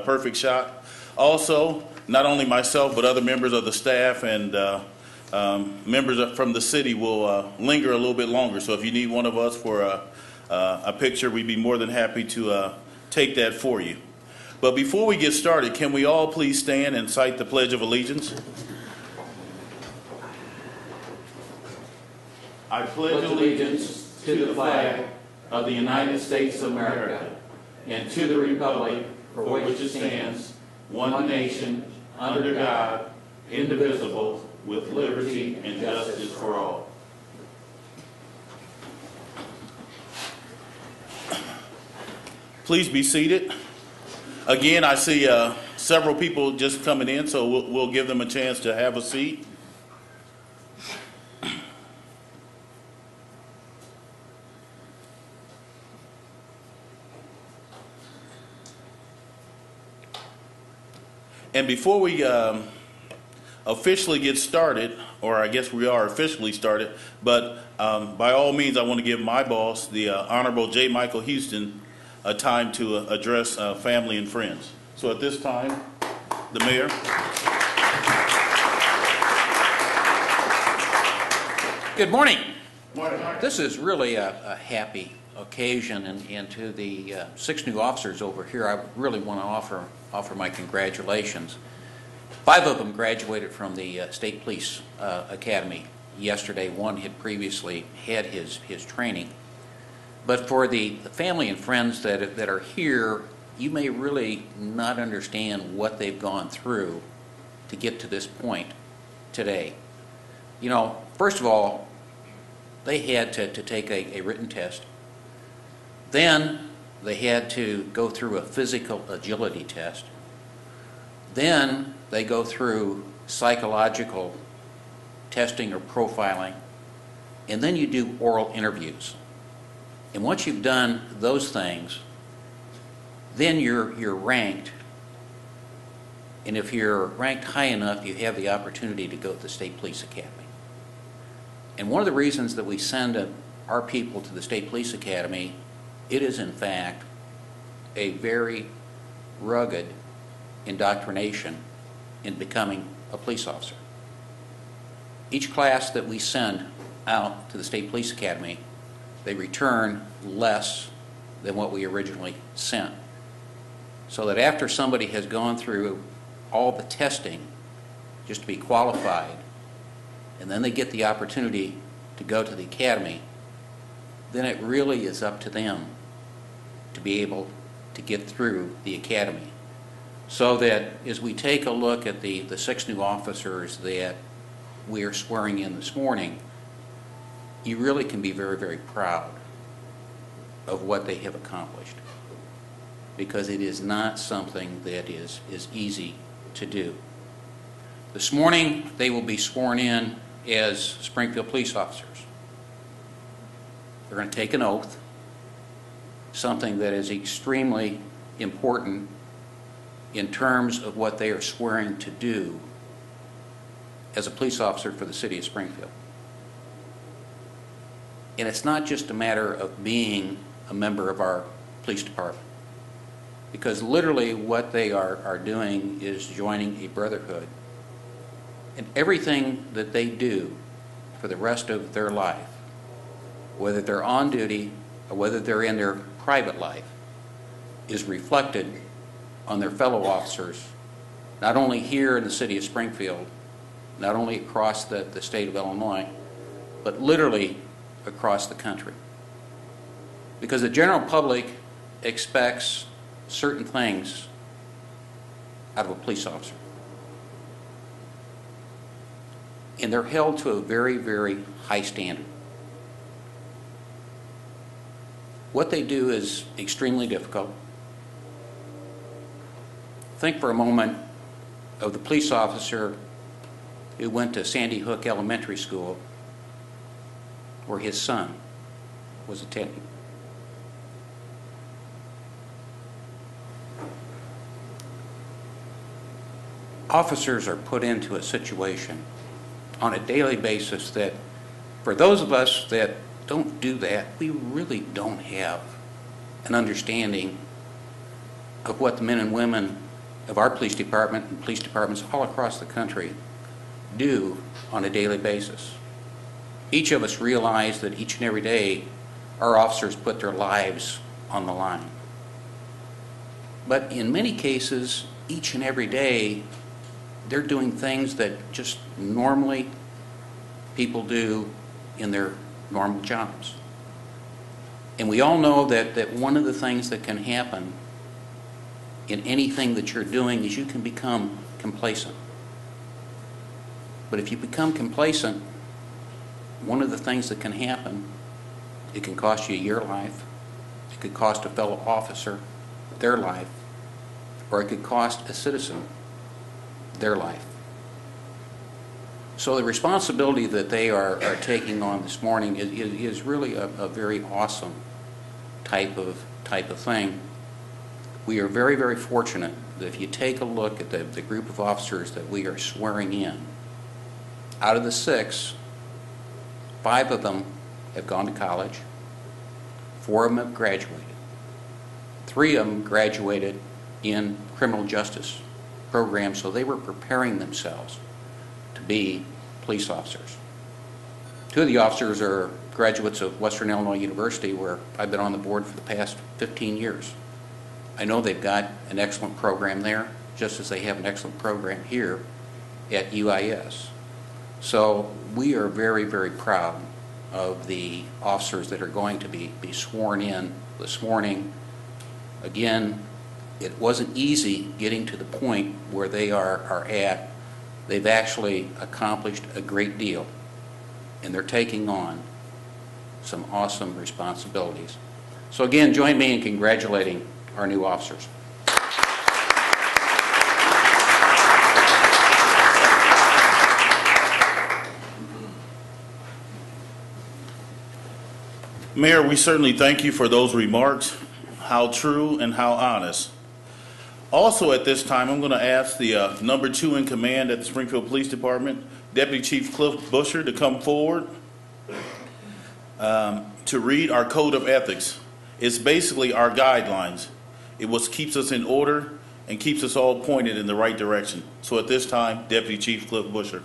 perfect shot. Also, not only myself, but other members of the staff and members from the city will linger a little bit longer. So if you need one of us for a picture, we'd be more than happy to take that for you. But before we get started, can we all please stand and cite the Pledge of Allegiance? I pledge allegiance to the flag of the United States of America and to the republic for which it stands, one nation, under God, indivisible, with liberty and justice for all. Please be seated. Again, I see several people just coming in, so we'll give them a chance to have a seat. And before we officially get started, or I guess we are officially started, but by all means, I want to give my boss, the Honorable J. Michael Houston, a time to address family and friends. So at this time, the mayor. Good morning. Morning. This is really a happy occasion, and to the 6 new officers over here, I really want to offer my congratulations. 5 of them graduated from the State Police Academy yesterday. 1 had previously had his training. But for the family and friends that are here, you may really not understand what they've gone through to get to this point today. You know, first of all, they had to take a written test. Then they had to go through a physical agility test. Then they go through psychological testing or profiling. And then you do oral interviews. And once you've done those things, then you're ranked. And if you're ranked high enough, you have the opportunity to go to the State Police Academy. And one of the reasons that we send our people to the State Police Academy, it is in fact a very rugged indoctrination in becoming a police officer. Each class that we send out to the State Police Academy, they return less than what we originally sent. So that after somebody has gone through all the testing just to be qualified, and then they get the opportunity to go to the academy, then it really is up to them to be able to get through the academy. So that as we take a look at the 6 new officers that we are swearing in this morning, you really can be very, very proud of what they have accomplished, because it is not something that is easy to do. This morning, they will be sworn in as Springfield police officers. They're going to take an oath, something that is extremely important in terms of what they are swearing to do as a police officer for the city of Springfield. And it's not just a matter of being a member of our police department, because literally what they are doing is joining a brotherhood. And everything that they do for the rest of their life, whether they're on duty or whether they're in their private life, is reflected on their fellow officers, not only here in the city of Springfield, not only across the state of Illinois, but literally across the country. Because the general public expects certain things out of a police officer. And they're held to a very, very high standard. What they do is extremely difficult. Think for a moment of the police officer who went to Sandy Hook Elementary School, where his son was attending. Officers are put into a situation on a daily basis that, for those of us that don't do that, we really don't have an understanding of what the men and women of our police department and police departments all across the country do on a daily basis. Each of us realize that each and every day our officers put their lives on the line. But in many cases, each and every day, they're doing things that just normally people do in their normal jobs. And we all know that one of the things that can happen in anything that you're doing is you can become complacent. But if you become complacent, one of the things that can happen, it can cost you your life, it could cost a fellow officer their life, or it could cost a citizen their life. So the responsibility that they are taking on this morning is really a very awesome type of thing. We are very, very fortunate that if you take a look at the group of officers that we are swearing in, out of the 6, 5 of them have gone to college, 4 of them have graduated, 3 of them graduated in criminal justice programs, so they were preparing themselves to be police officers. 2 of the officers are graduates of Western Illinois University, where I've been on the board for the past 15 years. I know they've got an excellent program there, just as they have an excellent program here at UIS. So we are very, very proud of the officers that are going to be sworn in this morning. Again, it wasn't easy getting to the point where they are at. They've actually accomplished a great deal, and they're taking on some awesome responsibilities. So again, join me in congratulating our new officers. Mayor, we certainly thank you for those remarks. How true and how honest. Also at this time, I'm going to ask the number 2 in command at the Springfield Police Department, Deputy Chief Cliff Busher, to come forward to read our Code of Ethics. It's basically our guidelines. It keeps us in order and keeps us all pointed in the right direction. So at this time, Deputy Chief Cliff Busher.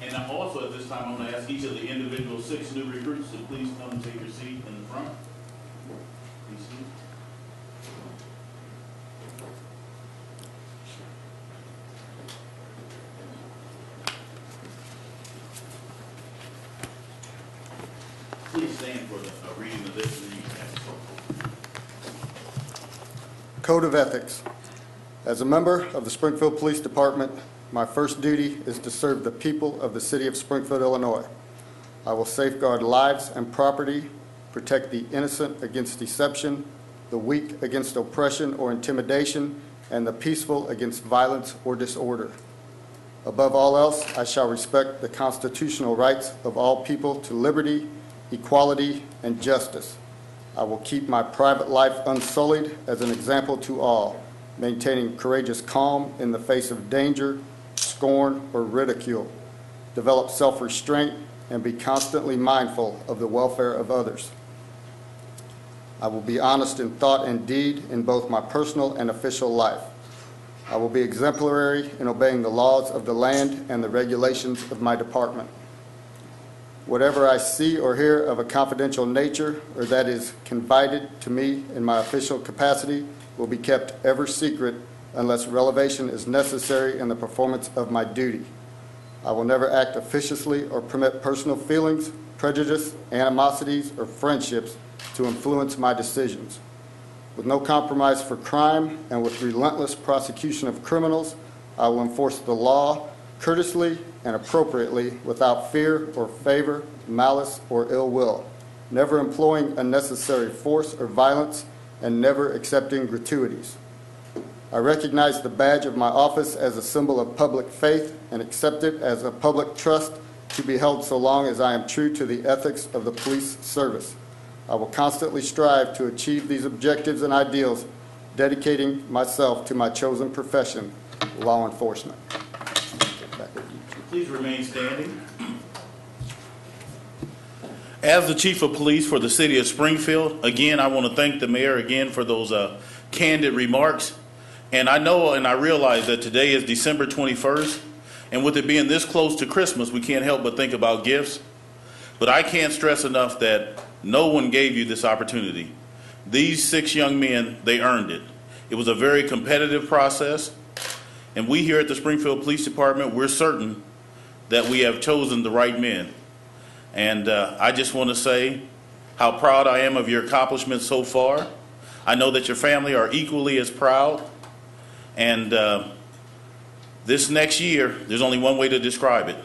And also at this time, I'm going to ask each of the individual 6 new recruits to please come and take your seat in the front. Please seat. Please stand for the reading of this. Code of Ethics. As a member of the Springfield Police Department, my first duty is to serve the people of the city of Springfield, Illinois. I will safeguard lives and property, protect the innocent against deception, the weak against oppression or intimidation, and the peaceful against violence or disorder. Above all else, I shall respect the constitutional rights of all people to liberty, equality, and justice. I will keep my private life unsullied as an example to all, maintaining courageous calm in the face of danger, scorn, or ridicule, develop self-restraint, and be constantly mindful of the welfare of others. I will be honest in thought and deed in both my personal and official life. I will be exemplary in obeying the laws of the land and the regulations of my department. Whatever I see or hear of a confidential nature or that is confided to me in my official capacity will be kept ever secret unless revelation is necessary in the performance of my duty. I will never act officiously or permit personal feelings, prejudice, animosities, or friendships to influence my decisions. With no compromise for crime and with relentless prosecution of criminals, I will enforce the law courteously and appropriately without fear or favor, malice, or ill will, never employing unnecessary force or violence, and never accepting gratuities. I recognize the badge of my office as a symbol of public faith and accept it as a public trust to be held so long as I am true to the ethics of the police service. I will constantly strive to achieve these objectives and ideals, dedicating myself to my chosen profession, law enforcement. Please remain standing. As the Chief of Police for the City of Springfield, again, I want to thank the Mayor again for those candid remarks. And I know and I realize that today is December 21st, and with it being this close to Christmas, we can't help but think about gifts. But I can't stress enough that no one gave you this opportunity. These 6 young men, they earned it. It was a very competitive process, and we here at the Springfield Police Department, we're certain that we have chosen the right men. And I just want to say how proud I am of your accomplishments so far. I know that your family are equally as proud. And this next year, there's only one way to describe it.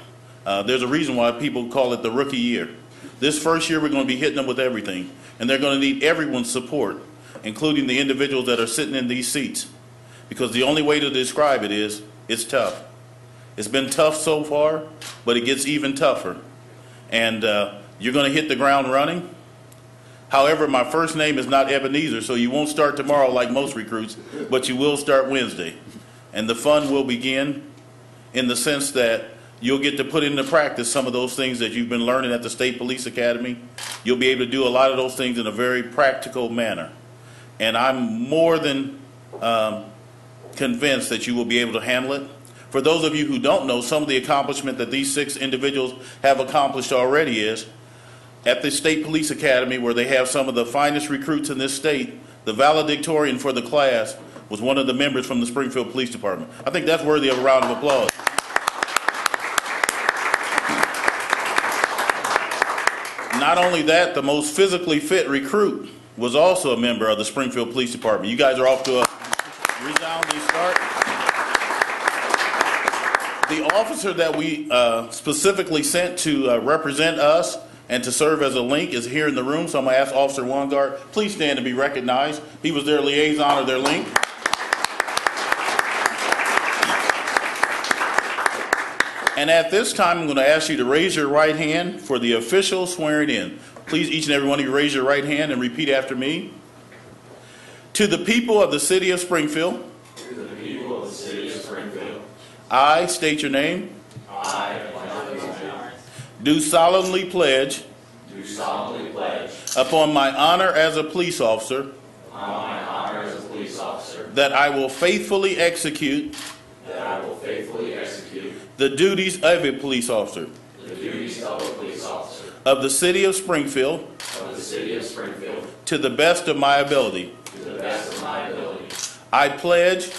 There's a reason why people call it the rookie year. This first year, we're going to be hitting them with everything. And they're going to need everyone's support, including the individuals that are sitting in these seats. Because the only way to describe it is, it's tough. It's been tough so far, but it gets even tougher. And you're going to hit the ground running. However, my first name is not Ebenezer, so you won't start tomorrow like most recruits, but you will start Wednesday. And the fun will begin in the sense that you'll get to put into practice some of those things that you've been learning at the State Police Academy. You'll be able to do a lot of those things in a very practical manner. And I'm more than convinced that you will be able to handle it. For those of you who don't know, some of the accomplishment that these 6 individuals have accomplished already is at the State Police Academy, where they have some of the finest recruits in this state, the valedictorian for the class was one of the members from the Springfield Police Department. I think that's worthy of a round of applause. Not only that, the most physically fit recruit was also a member of the Springfield Police Department. You guys are off to a resounding start. The officer that we specifically sent to represent us and to serve as a link is here in the room, so I'm going to ask Officer Wangard, please stand to be recognized. He was their liaison or their link. And at this time, I'm going to ask you to raise your right hand for the official swearing in. Please, each and every one of you raise your right hand and repeat after me. To the people of the City of Springfield. To the people of the City of Springfield. I state your name. I, do solemnly pledge. do solemnly pledge. Upon my honor as a police officer. On my honor as a police officer. That I will faithfully execute. That I will faithfully execute. The duties of a police officer. The duties of a police officer. Of the City of Springfield. Of the City of Springfield. To the best of my ability. To the best of my ability. I pledge.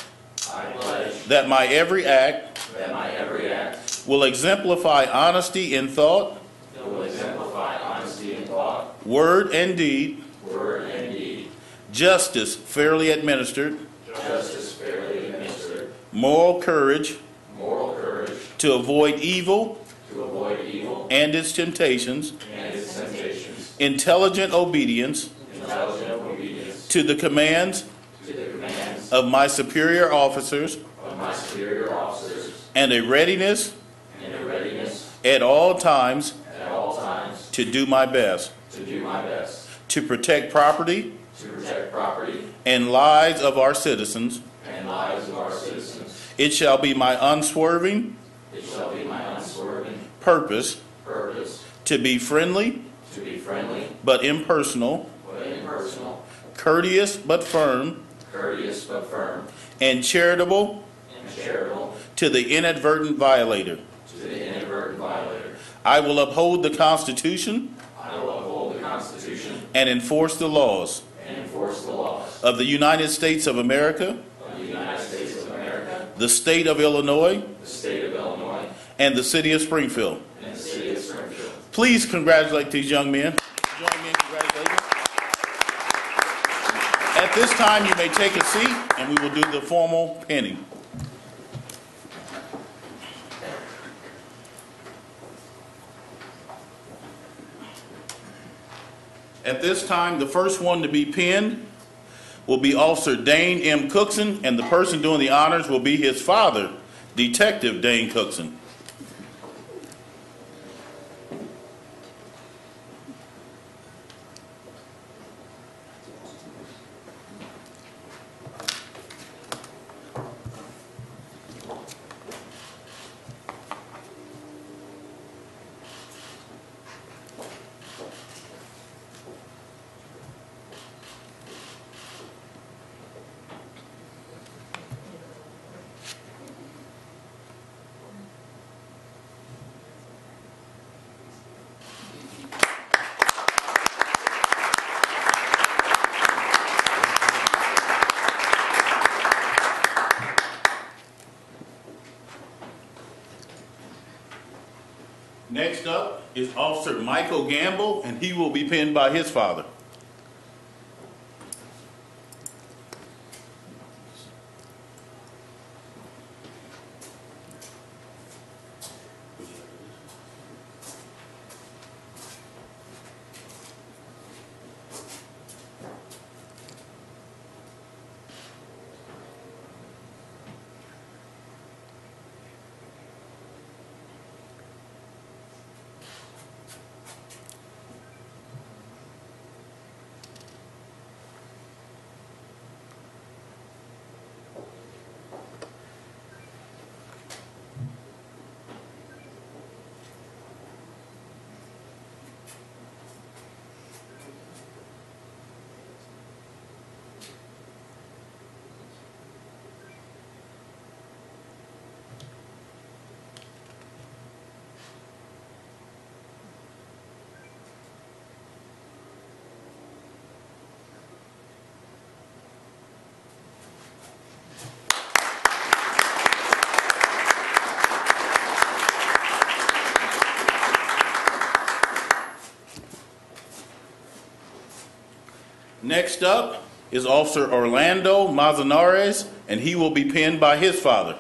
I pledge. That my every act. That my every act. Will exemplify honesty in thought. Will exemplify honesty in thought. Word and deed. Word and deed. Justice fairly administered. Justice fairly administered. Moral courage. Moral courage. To avoid evil. To avoid evil. And its temptations. And its temptations. Intelligent obedience. Intelligent obedience. To the commands. To the commands. Of my superior officers. Of my superior officers. And a readiness. And a readiness. At all times. At all times. To do my best. To do my best. To protect property. To protect property. And lives of our citizens. And lives of our citizens. It shall be my unswerving. It shall be my unswerving Purpose. purpose. To be friendly. To be friendly. But impersonal. But impersonal. Courteous but firm. Courteous but firm. And charitable. And charitable. To the inadvertent violator. To the inadvertent violator. I will uphold the Constitution. I will uphold the Constitution. And enforce the laws. And enforce the laws. Of the United States of America. Of the United States of America. The state of Illinois. The state of Illinois. And the city of Springfield. And the city of Springfield. Please congratulate these young men. Join me in congratulating. At this time, you may take a seat, and we will do the formal pinning. At this time, the first one to be pinned will be Officer Dane M. Cookson, and the person doing the honors will be his father, Detective Dane Cookson. is Officer Michael Gamble, and he will be pinned by his father. Next up is Officer Orlando Manzanares, and he will be pinned by his father.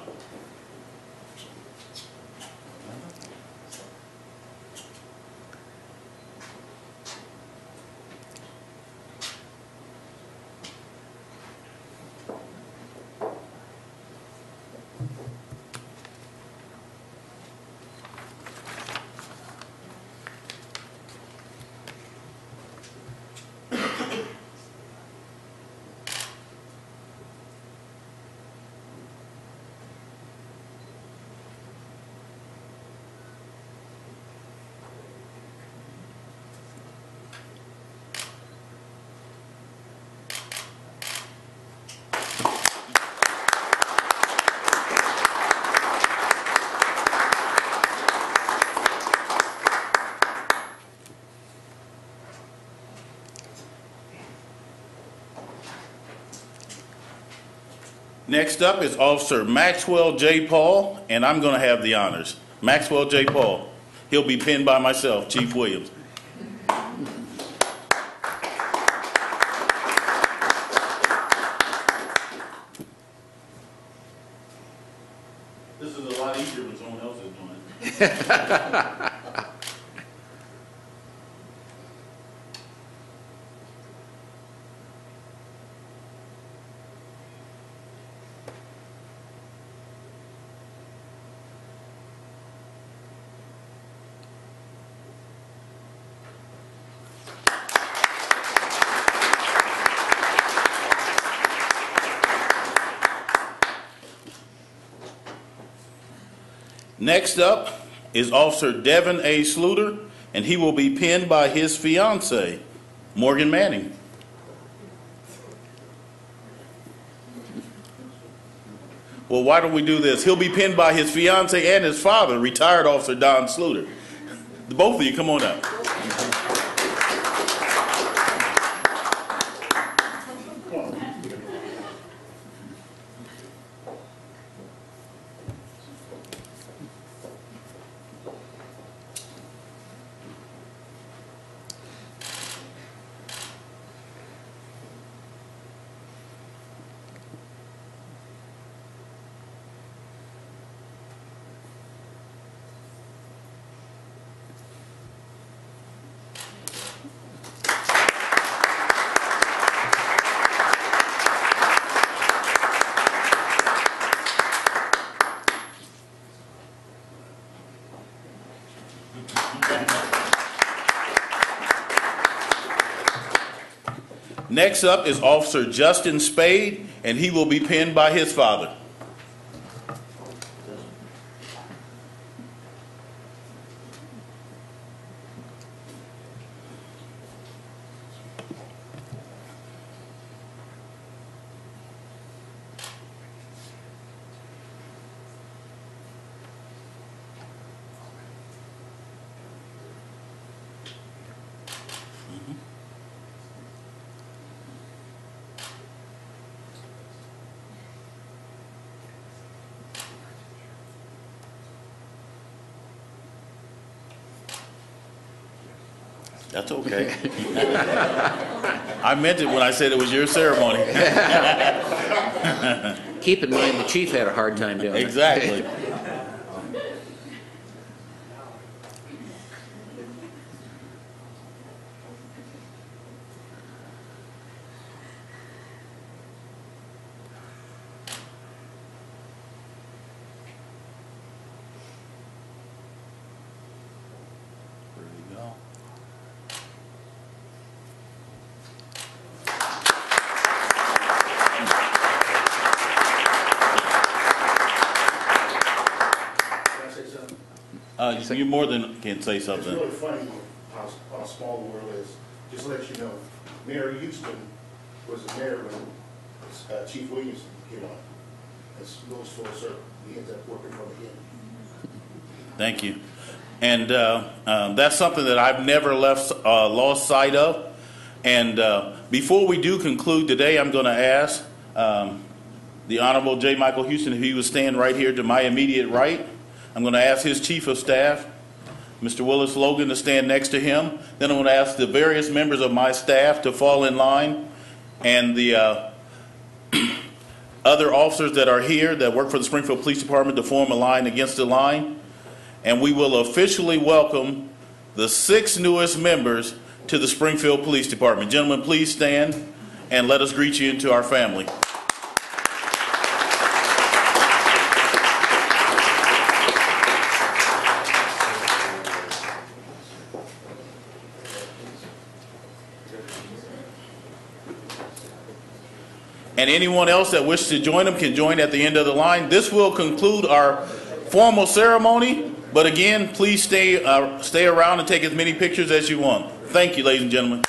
Next up is Officer Maxwell J. Paul, and I'm going to have the honors. Maxwell J. Paul. He'll be pinned by myself, Chief Williams. This is a lot easier when someone else is doing it. Next up is Officer Devin A. Sluter, and he will be pinned by his fiancee, Morgan Manning. Well, why don't we do this? He'll be pinned by his fiancee and his father, retired Officer Don Sluter. Both of you, come on up. Next up is Officer Justin Spade, and he will be pinned by his father. That's okay. I meant it when I said it was your ceremony. Keep in mind, the chief had a hard time doing it. Exactly. There we go. Can I say something? You more than can say It's something. really funny how small the world is. Just to let you know, Mayor Houston was the mayor when Chief Williamson came on. It's goes full circle. He ends up working from the end. Thank you. And that's something that I've never lost sight of. And before we do conclude today, I'm going to ask the Honorable J. Michael Houston if he would stand right here to my immediate right. I'm going to ask his Chief of Staff, Mr. Willis Logan, to stand next to him. Then I'm going to ask the various members of my staff to fall in line, and the other officers that are here that work for the Springfield Police Department to form a line against the line. And we will officially welcome the 6 newest members to the Springfield Police Department. Gentlemen, please stand and let us greet you into our family. And anyone else that wishes to join them can join at the end of the line. This will conclude our formal ceremony, but again, please stay around and take as many pictures as you want. Thank you, ladies and gentlemen.